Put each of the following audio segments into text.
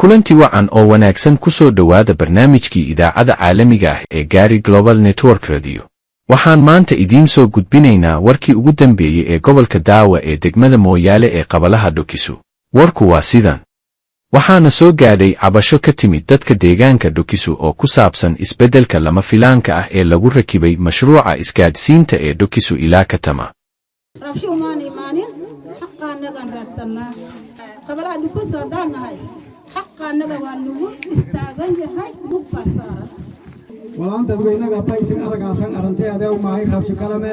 kulanti wacan oo wanaagsan ku soo dhowaada barnaamijkii idaacada caalamiga ah ee Gari Global Network Radio. Waxaan maanta idiin soo gudbinaynaa warkii ugu dambeeyay ee gobolka Daawa ee degmada Mooyaale ee qabalaha Dhukisu. Warku waa sidan. Waxaana soo gaadhay cabasho ka timid dadka deegaanka Dhukisu oo ku saabsan isbeddelka lama filaanka ah ee lagu rakibay mashruuca isgaadhsiinta ee Dhukisu ilaa Katama. walaan dadweynaha baysan aragaasan arantay adeew maahay rabsho kalame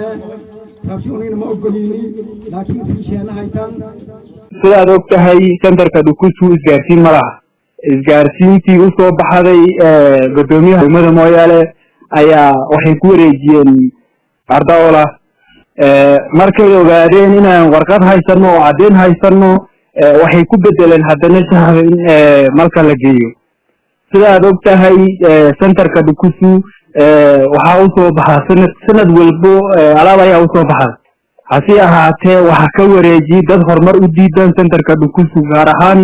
rabsho unina ma ogolini laakiin si sheena haytan sidaad og tahay centerka Dhukisu isgaarsiin malaha isgaarsiintii u soo baxday gudoomiyaha degmada Mooyaale ayaa waxay ku wareejiyeen ardayda markay ogaadeen inaan warqad haysano oo cadeen haysano waxay ku bedeleen haddana shahrin marka la geeyo sidaad og tahay centerka Dhukisu waxa uu soo baxay sanad walbo alaab ayaa u soo baxay hasi ahaatee waxa ka wareejiyay dad horumar u diidan centerka Dhukisu gaar ahaan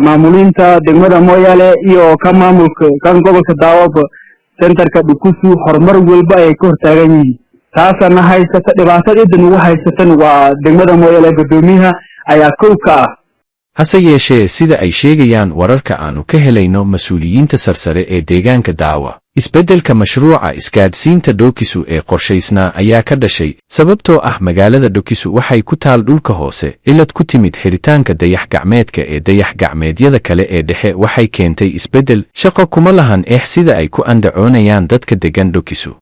maamulinta degmada Mooyaale iyo ka maamulka kan gobolka Daawa centerka Dhukisu horumar walba ay ka hortaagan yihiin taasana haysata dhibaatada ugu haysatan waa degmada Mooyaale gudoomiyaha ayaa kowka ah hase yeeshee sida ay sheegayaan wararka aanu ka helayno mas'uuliyiinta sarsare ee deegaanka Daawa isbeddelka mashruuca isgaadhsiinta Dhukisu ee qorshaysnaa ayaa ka dhashay sababtoo ah magaalada Dhukisu waxay ku taal dhulka hoose cilad ku timid xiritaanka dayax-gacmeedka ee dayax-gacmeedyada kale ee dhexe waxay keentay isbeddel shaqo kuma lahan sida ay ku andacoonayaan dadka degan Dhukisu